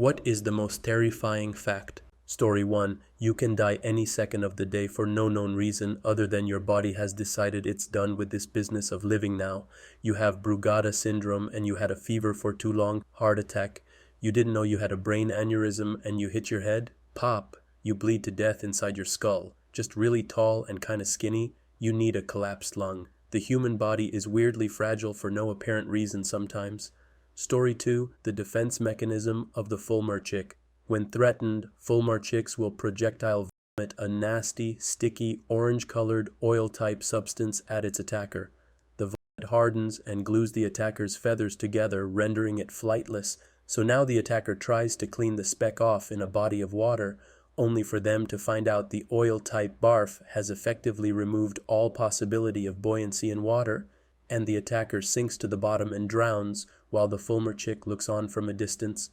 What is the most terrifying fact? Story 1. You can die any second of the day for no known reason other than your body has decided it's done with this business of living now. You have Brugada syndrome and you had a fever for too long, heart attack. You didn't know you had a brain aneurysm and you hit your head? Pop! You bleed to death inside your skull. Just really tall and kinda skinny? You need a collapsed lung. The human body is weirdly fragile for no apparent reason sometimes. Story 2. The defense mechanism of the Fulmar chick. When threatened, Fulmar chicks will projectile vomit a nasty, sticky, orange-colored, oil-type substance at its attacker. The vomit hardens and glues the attacker's feathers together, rendering it flightless, so now the attacker tries to clean the speck off in a body of water, only for them to find out the oil-type barf has effectively removed all possibility of buoyancy in water, and the attacker sinks to the bottom and drowns, while the Fulmar chick looks on from a distance,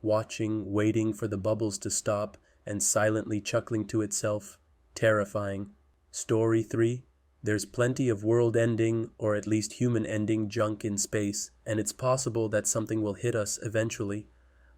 watching, waiting for the bubbles to stop, and silently chuckling to itself. Terrifying. Story 3. There's plenty of world-ending, or at least human-ending junk in space, and it's possible that something will hit us eventually.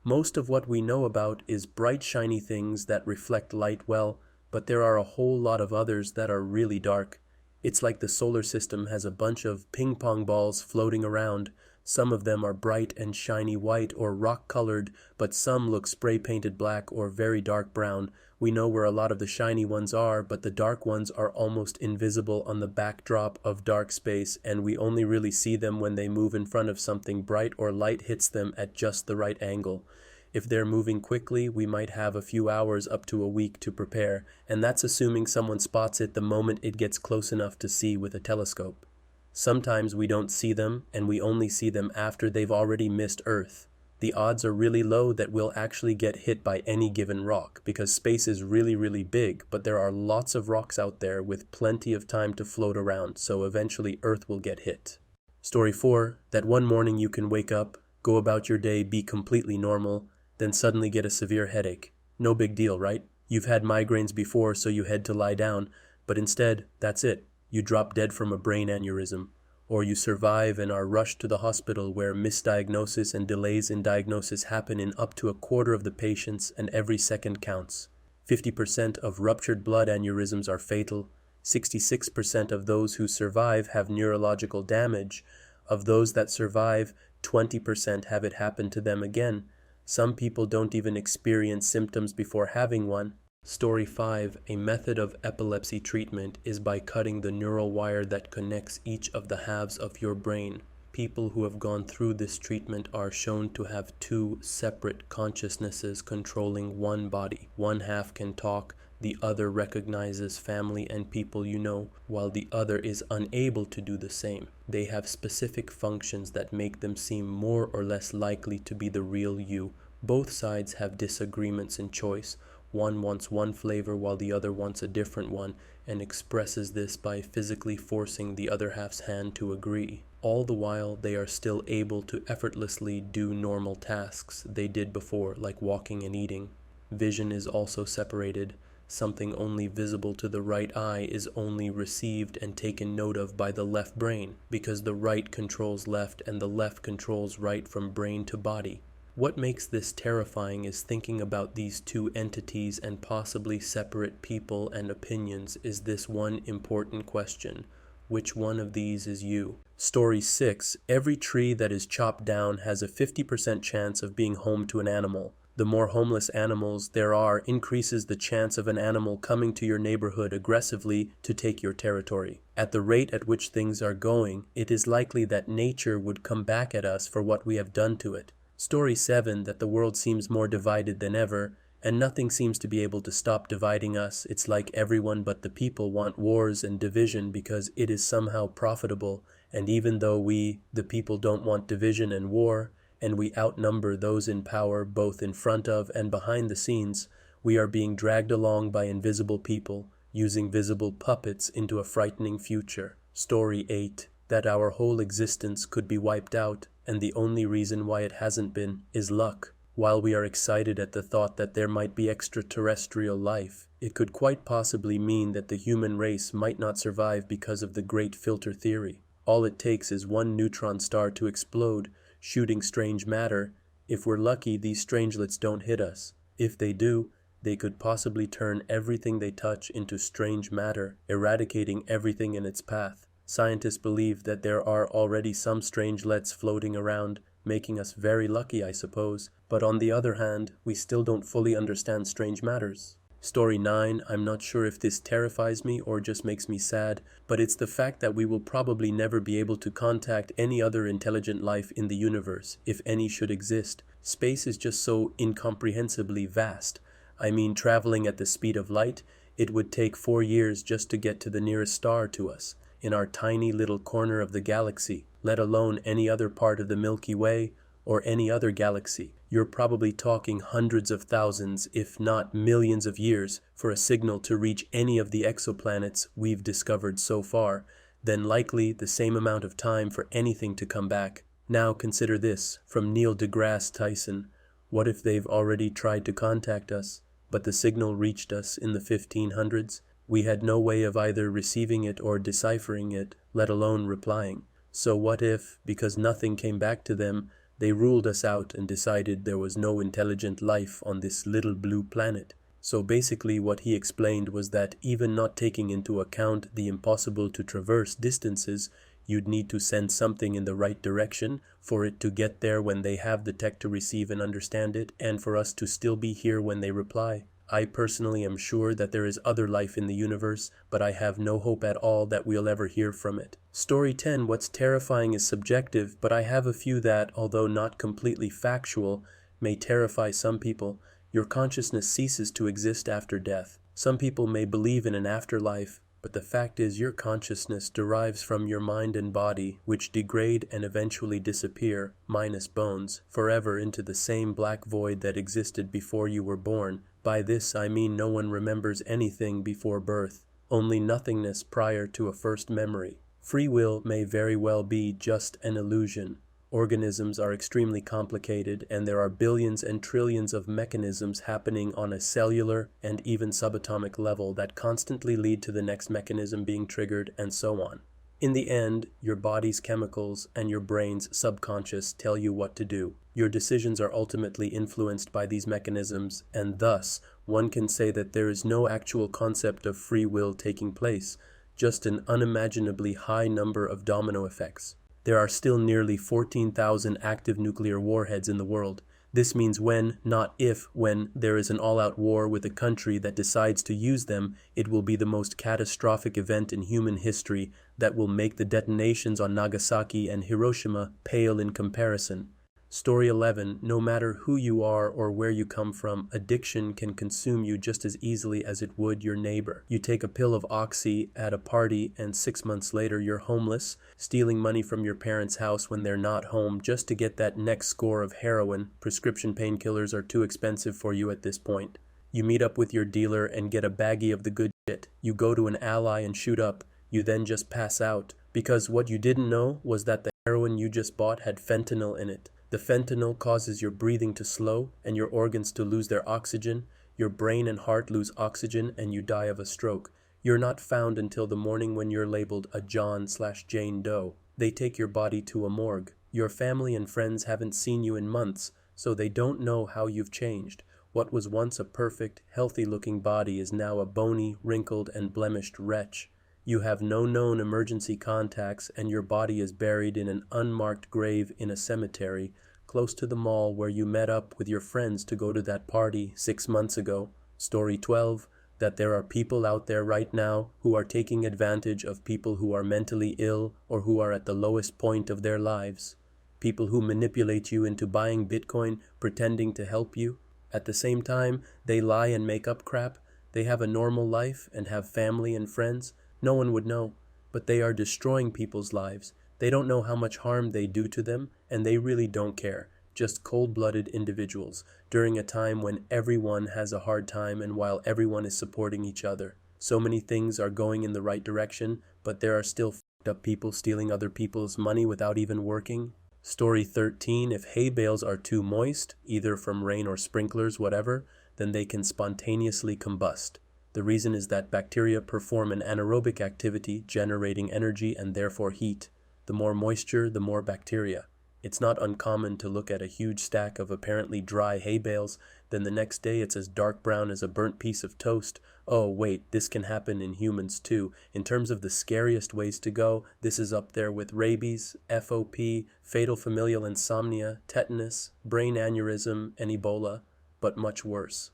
Most of what we know about is bright shiny things that reflect light well, but there are a whole lot of others that are really dark. It's like the solar system has a bunch of ping-pong balls floating around. Some of them are bright and shiny white or rock-colored, but some look spray-painted black or very dark brown. We know where a lot of the shiny ones are, but the dark ones are almost invisible on the backdrop of dark space, and we only really see them when they move in front of something bright or light hits them at just the right angle. If they're moving quickly, we might have a few hours up to a week to prepare, and that's assuming someone spots it the moment it gets close enough to see with a telescope. Sometimes we don't see them, and we only see them after they've already missed Earth. The odds are really low that we'll actually get hit by any given rock, because space is really, really big, but there are lots of rocks out there with plenty of time to float around, so eventually Earth will get hit. Story 4. That one morning you can wake up, go about your day, be completely normal, then suddenly get a severe headache. No big deal, right? You've had migraines before, so you head to lie down, but instead, that's it. You drop dead from a brain aneurysm. Or you survive and are rushed to the hospital where misdiagnosis and delays in diagnosis happen in up to a quarter of the patients, and every second counts. 50% of ruptured blood aneurysms are fatal. 66% of those who survive have neurological damage. Of those that survive, 20% have it happen to them again. Some people don't even experience symptoms before having one. Story 5. A method of epilepsy treatment is by cutting the neural wire that connects each of the halves of your brain. People who have gone through this treatment are shown to have two separate consciousnesses controlling one body. One half can talk, the other recognizes family and people you know, while the other is unable to do the same. They have specific functions that make them seem more or less likely to be the real you. Both sides have disagreements in choice. One wants one flavor while the other wants a different one, and expresses this by physically forcing the other half's hand to agree. All the while, they are still able to effortlessly do normal tasks they did before, like walking and eating. Vision is also separated. Something only visible to the right eye is only received and taken note of by the left brain, because the right controls left and the left controls right from brain to body. What makes this terrifying is thinking about these two entities and possibly separate people and opinions is this one important question. Which one of these is you? Story 6. Every tree that is chopped down has a 50% chance of being home to an animal. The more homeless animals there are increases the chance of an animal coming to your neighborhood aggressively to take your territory. At the rate at which things are going, it is likely that nature would come back at us for what we have done to it. Story 7. That the world seems more divided than ever, and nothing seems to be able to stop dividing us. It's like everyone but the people want wars and division because it is somehow profitable, and even though we, the people, don't want division and war, and we outnumber those in power both in front of and behind the scenes, we are being dragged along by invisible people, using visible puppets into a frightening future. Story 8. That our whole existence could be wiped out, and the only reason why it hasn't been is luck. While we are excited at the thought that there might be extraterrestrial life, it could quite possibly mean that the human race might not survive because of the great filter theory. All it takes is one neutron star to explode, shooting strange matter, If we're lucky, these strangelets don't hit us. If they do, they could possibly turn everything they touch into strange matter, eradicating everything in its path. Scientists believe that there are already some strangelets floating around, making us very lucky, I suppose. But on the other hand, we still don't fully understand strange matters. Story 9, I'm not sure if this terrifies me or just makes me sad, but it's the fact that we will probably never be able to contact any other intelligent life in the universe, if any should exist. Space is just so incomprehensibly vast. I mean, traveling at the speed of light, it would take 4 years just to get to the nearest star to us, in our tiny little corner of the galaxy, let alone any other part of the Milky Way or any other galaxy. You're probably talking hundreds of thousands, if not millions of years, for a signal to reach any of the exoplanets we've discovered so far, then likely the same amount of time for anything to come back. Now consider this, from Neil deGrasse Tyson. What if they've already tried to contact us, but the signal reached us in the 1500s? We had no way of either receiving it or deciphering it, let alone replying. So what if, because nothing came back to them, they ruled us out and decided there was no intelligent life on this little blue planet? So basically what he explained was that even not taking into account the impossible to traverse distances, you'd need to send something in the right direction for it to get there when they have the tech to receive and understand it, and for us to still be here when they reply. I personally am sure that there is other life in the universe, but I have no hope at all that we'll ever hear from it. Story 10, what's terrifying is subjective, but I have a few that, although not completely factual, may terrify some people. Your consciousness ceases to exist after death. Some people may believe in an afterlife, but the fact is your consciousness derives from your mind and body, which degrade and eventually disappear, minus bones, forever into the same black void that existed before you were born. By this I mean no one remembers anything before birth, only nothingness prior to a first memory. Free will may very well be just an illusion. Organisms are extremely complicated, and there are billions and trillions of mechanisms happening on a cellular and even subatomic level that constantly lead to the next mechanism being triggered, and so on. In the end, your body's chemicals and your brain's subconscious tell you what to do. Your decisions are ultimately influenced by these mechanisms, and thus, one can say that there is no actual concept of free will taking place, just an unimaginably high number of domino effects. There are still nearly 14,000 active nuclear warheads in the world. This means when, not if, when there is an all-out war with a country that decides to use them, it will be the most catastrophic event in human history that will make the detonations on Nagasaki and Hiroshima pale in comparison. Story 11, no matter who you are or where you come from, addiction can consume you just as easily as it would your neighbor. You take a pill of Oxy at a party and 6 months later you're homeless, stealing money from your parents' house when they're not home just to get that next score of heroin. Prescription painkillers are too expensive for you at this point. You meet up with your dealer and get a baggie of the good shit. You go to an ally and shoot up. You then just pass out, because what you didn't know was that the heroin you just bought had fentanyl in it. The fentanyl causes your breathing to slow and your organs to lose their oxygen. Your brain and heart lose oxygen and you die of a stroke. You're not found until the morning when you're labeled a John/Jane Doe. They take your body to a morgue. Your family and friends haven't seen you in months, so they don't know how you've changed. What was once a perfect, healthy-looking body is now a bony, wrinkled, and blemished wretch. You have no known emergency contacts, and your body is buried in an unmarked grave in a cemetery, close to the mall where you met up with your friends to go to that party 6 months ago. Story 12, that there are people out there right now who are taking advantage of people who are mentally ill or who are at the lowest point of their lives. People who manipulate you into buying Bitcoin, pretending to help you. At the same time, they lie and make up crap. They have a normal life and have family and friends. No one would know, but they are destroying people's lives. They don't know how much harm they do to them, and they really don't care. Just cold-blooded individuals, during a time when everyone has a hard time and while everyone is supporting each other. So many things are going in the right direction, but there are still f***ed up people stealing other people's money without even working. Story 13, if hay bales are too moist, either from rain or sprinklers, whatever, then they can spontaneously combust. The reason is that bacteria perform an anaerobic activity, generating energy and therefore heat. The more moisture, the more bacteria. It's not uncommon to look at a huge stack of apparently dry hay bales, then the next day it's as dark brown as a burnt piece of toast. Oh wait, this can happen in humans too. In terms of the scariest ways to go, this is up there with rabies, FOP, fatal familial insomnia, tetanus, brain aneurysm, and Ebola, but much worse.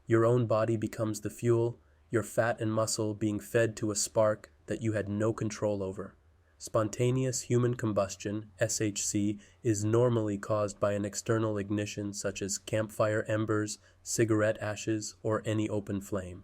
Your own body becomes the fuel, your fat and muscle being fed to a spark that you had no control over. Spontaneous human combustion, SHC, is normally caused by an external ignition such as campfire embers, cigarette ashes, or any open flame.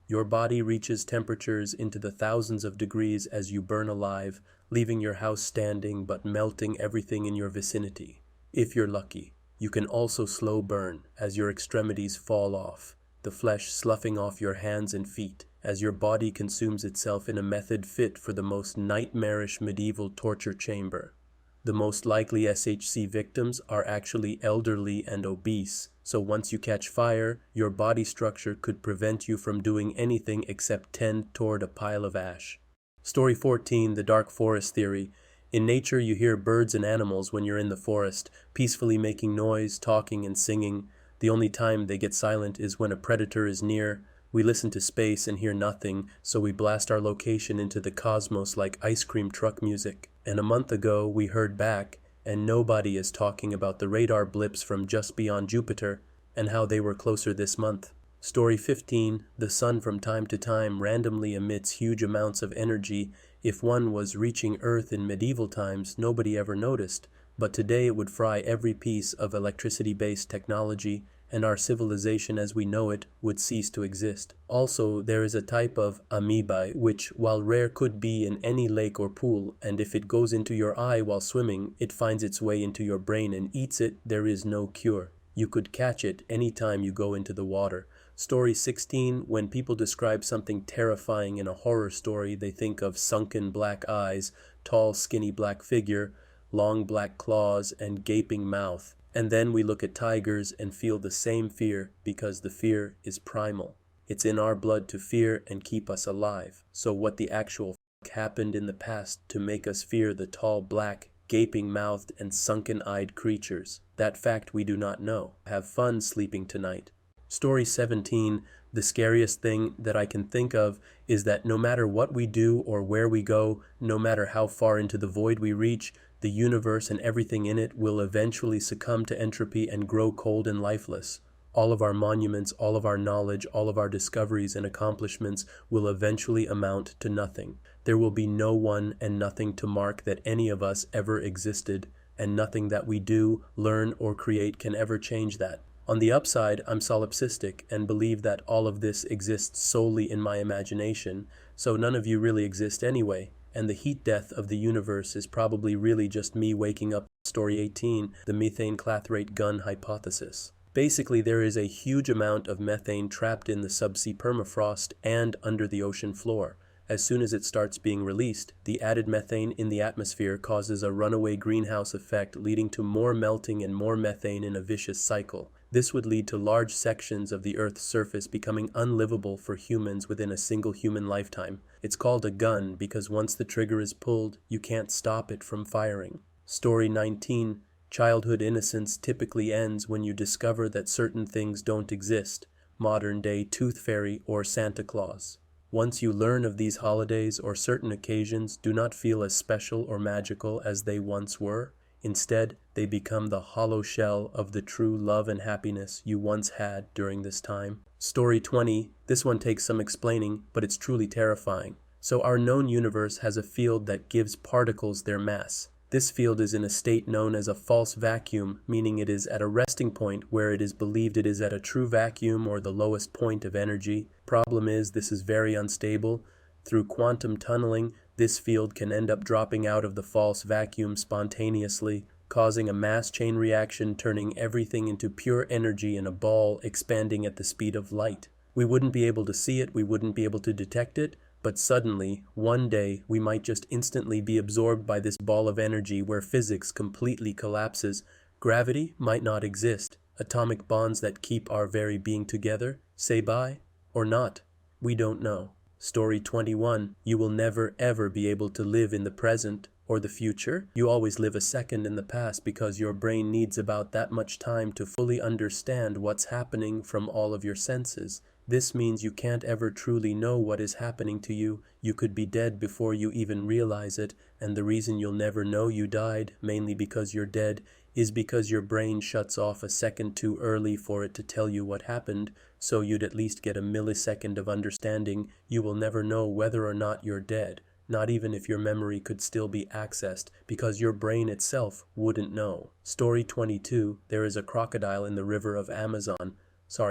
Your body reaches temperatures into the thousands of degrees as you burn alive, leaving your house standing but melting everything in your vicinity. If you're lucky, you can also slow burn as your extremities fall off, the flesh sloughing off your hands and feet, as your body consumes itself in a method fit for the most nightmarish medieval torture chamber. The most likely SHC victims are actually elderly and obese, so once you catch fire, your body structure could prevent you from doing anything except tend toward a pile of ash. Story 14, the Dark Forest Theory. In nature, you hear birds and animals when you're in the forest, peacefully making noise, talking, and singing. The only time they get silent is when a predator is near. We listen to space and hear nothing, so we blast our location into the cosmos like ice cream truck music. And a month ago, we heard back, and nobody is talking about the radar blips from just beyond Jupiter and how they were closer this month. Story 15, the sun from time to time randomly emits huge amounts of energy. If one was reaching Earth in medieval times, nobody ever noticed, but today it would fry every piece of electricity-based technology, and our civilization as we know it would cease to exist. Also, there is a type of amoeba which, while rare, could be in any lake or pool, and if it goes into your eye while swimming, it finds its way into your brain and eats it. There is no cure. You could catch it any time you go into the water. Story 16, when people describe something terrifying in a horror story, they think of sunken black eyes, tall skinny black figure, long black claws, and gaping mouth. And then we look at tigers and feel the same fear because the fear is primal. It's in our blood to fear and keep us alive. So what the actual f*** happened in the past to make us fear the tall black, gaping-mouthed, and sunken-eyed creatures? That fact we do not know. Have fun sleeping tonight. Story 17, the scariest thing that I can think of is that no matter what we do or where we go, no matter how far into the void we reach, the universe and everything in it will eventually succumb to entropy and grow cold and lifeless. All of our monuments, all of our knowledge, all of our discoveries and accomplishments will eventually amount to nothing. There will be no one and nothing to mark that any of us ever existed, and nothing that we do, learn, or create can ever change that. On the upside, I'm solipsistic and believe that all of this exists solely in my imagination, so none of you really exist anyway. And the heat death of the universe is probably really just me waking up. Story 18, the methane clathrate gun hypothesis. Basically, there is a huge amount of methane trapped in the subsea permafrost and under the ocean floor. As soon as it starts being released, the added methane in the atmosphere causes a runaway greenhouse effect, leading to more melting and more methane in a vicious cycle. This would lead to large sections of the Earth's surface becoming unlivable for humans within a single human lifetime. It's called a gun because once the trigger is pulled, you can't stop it from firing. Story 19. Childhood innocence typically ends when you discover that certain things don't exist. Modern-day Tooth Fairy or Santa Claus. Once you learn of these holidays or certain occasions do not feel as special or magical as they once were. Instead, they become the hollow shell of the true love and happiness you once had during this time. Story 20. This one takes some explaining, but it's truly terrifying. So our known universe has a field that gives particles their mass. This field is in a state known as a false vacuum, meaning it is at a resting point where it is believed it is at a true vacuum or the lowest point of energy. Problem is, this is very unstable. Through quantum tunneling, this field can end up dropping out of the false vacuum spontaneously, causing a mass chain reaction, turning everything into pure energy in a ball expanding at the speed of light. We wouldn't be able to see it, we wouldn't be able to detect it, but suddenly, one day, we might just instantly be absorbed by this ball of energy where physics completely collapses. Gravity might not exist. Atomic bonds that keep our very being together, say bye, or not. We don't know. Story 21. You will never ever be able to live in the present Or the future? You always live a second in the past because your brain needs about that much time to fully understand what's happening from all of your senses. This means you can't ever truly know what is happening to you. You could be dead before you even realize it, and the reason you'll never know you died, mainly because you're dead, is because your brain shuts off a second too early for it to tell you what happened, so you'd at least get a millisecond of understanding. You will never know whether or not you're dead, not even if your memory could still be accessed, because your brain itself wouldn't know. Story 22, there is a crocodile in the river of Amazon,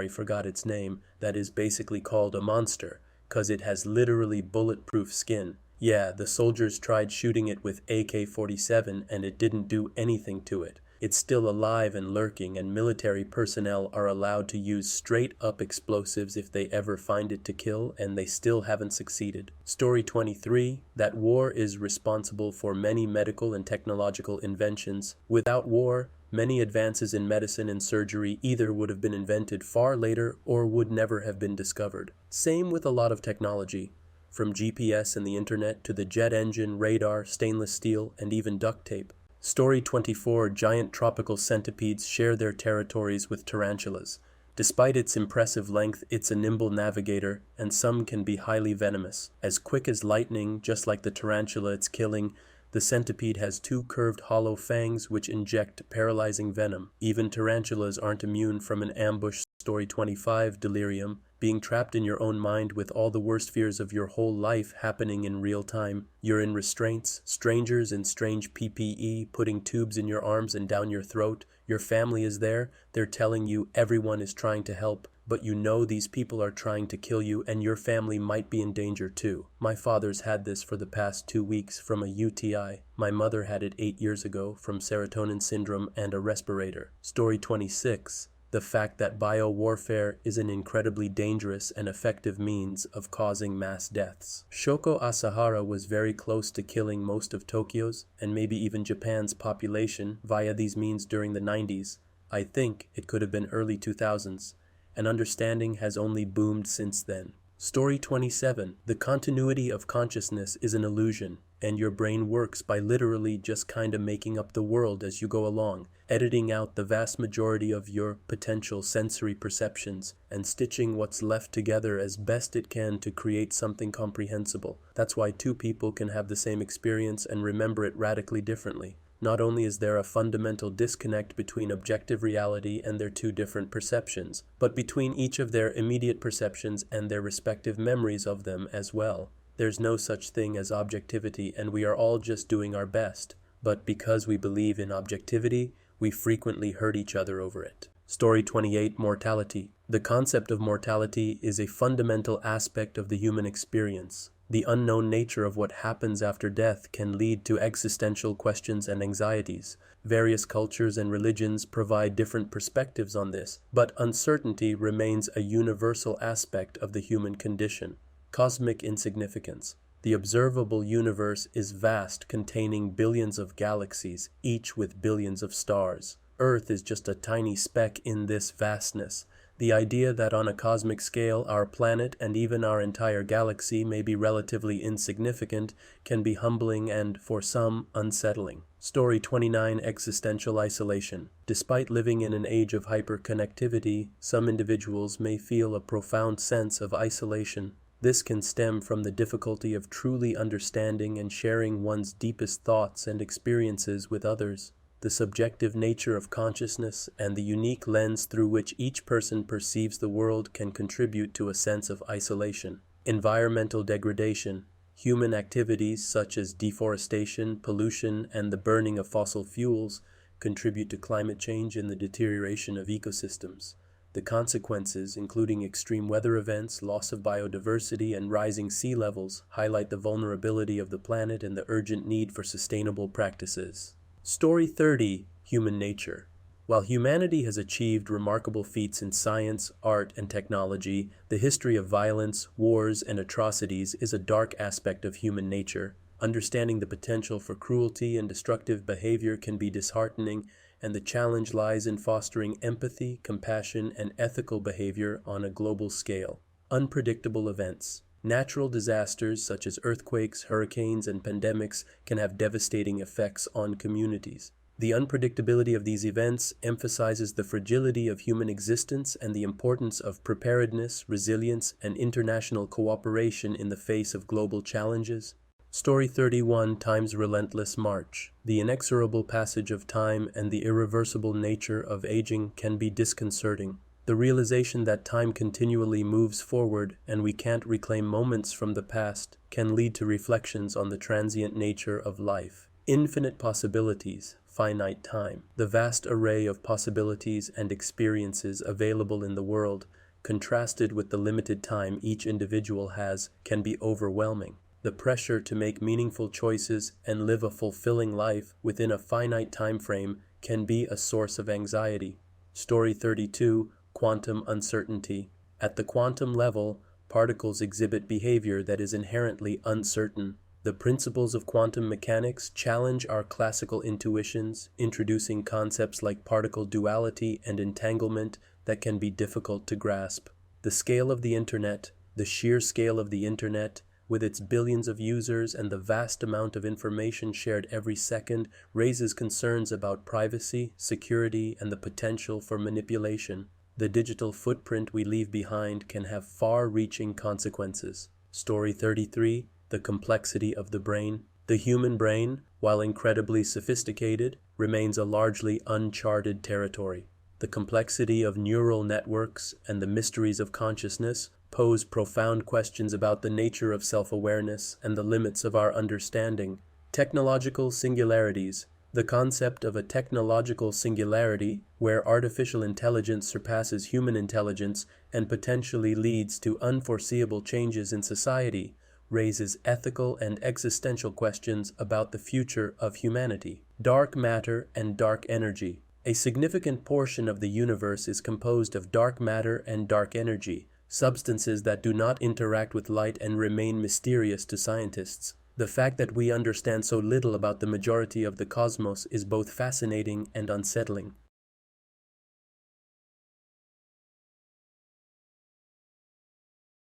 forgot its name, that is basically called a monster, 'cause it has literally bulletproof skin. Yeah, the soldiers tried shooting it with AK-47 and it didn't do anything to it. It's still alive and lurking, and military personnel are allowed to use straight-up explosives if they ever find it to kill, and they still haven't succeeded. Story 23, that war is responsible for many medical and technological inventions. Without war, many advances in medicine and surgery either would have been invented far later or would never have been discovered. Same with a lot of technology, from GPS and the internet to the jet engine, radar, stainless steel, and even duct tape. Story 24, giant tropical centipedes share their territories with tarantulas. Despite its impressive length, it's a nimble navigator, and some can be highly venomous. As quick as lightning, just like the tarantula it's killing, the centipede has two curved hollow fangs which inject paralyzing venom. Even tarantulas aren't immune from an ambush. Story 25, Delirium, being trapped in your own mind with all the worst fears of your whole life happening in real time. You're in restraints, strangers in strange PPE putting tubes in your arms and down your throat. Your family is there, they're telling you everyone is trying to help, but you know these people are trying to kill you and your family might be in danger too. My father's had this for the past 2 weeks from a UTI. My mother had it 8 years ago from serotonin syndrome and a respirator. Story 26. The fact that biowarfare is an incredibly dangerous and effective means of causing mass deaths. Shoko Asahara was very close to killing most of Tokyo's and maybe even Japan's population via these means during the 90s. I think it could have been early 2000s, and understanding has only boomed since then. Story 27. The continuity of consciousness is an illusion, and your brain works by literally just kinda making up the world as you go along, editing out the vast majority of your potential sensory perceptions and stitching what's left together as best it can to create something comprehensible. That's why two people can have the same experience and remember it radically differently. Not only is there a fundamental disconnect between objective reality and their two different perceptions, but between each of their immediate perceptions and their respective memories of them as well. There's no such thing as objectivity, and we are all just doing our best. But because we believe in objectivity, we frequently hurt each other over it. Story 28, Mortality. The concept of mortality is a fundamental aspect of the human experience. The unknown nature of what happens after death can lead to existential questions and anxieties. Various cultures and religions provide different perspectives on this, but uncertainty remains a universal aspect of the human condition. Cosmic insignificance. The observable universe is vast, containing billions of galaxies, each with billions of stars. Earth is just a tiny speck in this vastness. The idea that on a cosmic scale our planet and even our entire galaxy may be relatively insignificant can be humbling and, for some, unsettling. Story 29, Existential Isolation. Despite living in an age of hyperconnectivity, some individuals may feel a profound sense of isolation. This can stem from the difficulty of truly understanding and sharing one's deepest thoughts and experiences with others. The subjective nature of consciousness and the unique lens through which each person perceives the world can contribute to a sense of isolation. Environmental degradation. Human activities such as deforestation, pollution, and the burning of fossil fuels contribute to climate change and the deterioration of ecosystems. The consequences, including extreme weather events, loss of biodiversity, and rising sea levels, highlight the vulnerability of the planet and the urgent need for sustainable practices. Story 30, Human Nature. While humanity has achieved remarkable feats in science, art, and technology, the history of violence, wars, and atrocities is a dark aspect of human nature. Understanding the potential for cruelty and destructive behavior can be disheartening, and the challenge lies in fostering empathy, compassion, and ethical behavior on a global scale. Unpredictable events. Natural disasters such as earthquakes, hurricanes, and pandemics can have devastating effects on communities. The unpredictability of these events emphasizes the fragility of human existence and the importance of preparedness, resilience, and international cooperation in the face of global challenges. Story 31, Time's Relentless March. The inexorable passage of time and the irreversible nature of aging can be disconcerting. The realization that time continually moves forward and we can't reclaim moments from the past can lead to reflections on the transient nature of life. Infinite possibilities, finite time. The vast array of possibilities and experiences available in the world, contrasted with the limited time each individual has, can be overwhelming. The pressure to make meaningful choices and live a fulfilling life within a finite time frame can be a source of anxiety. Story 32, Quantum Uncertainty. At the quantum level, particles exhibit behavior that is inherently uncertain. The principles of quantum mechanics challenge our classical intuitions, introducing concepts like particle duality and entanglement that can be difficult to grasp. The scale of the internet, the sheer scale of the internet, with its billions of users and the vast amount of information shared every second, raises concerns about privacy, security, and the potential for manipulation. The digital footprint we leave behind can have far-reaching consequences. Story 33, The Complexity of the Brain. The human brain, while incredibly sophisticated, remains a largely uncharted territory. The complexity of neural networks and the mysteries of consciousness pose profound questions about the nature of self-awareness and the limits of our understanding. Technological singularities. The concept of a technological singularity, where artificial intelligence surpasses human intelligence and potentially leads to unforeseeable changes in society, raises ethical and existential questions about the future of humanity. Dark matter and dark energy. A significant portion of the universe is composed of dark matter and dark energy, substances that do not interact with light and remain mysterious to scientists. The fact that we understand so little about the majority of the cosmos is both fascinating and unsettling.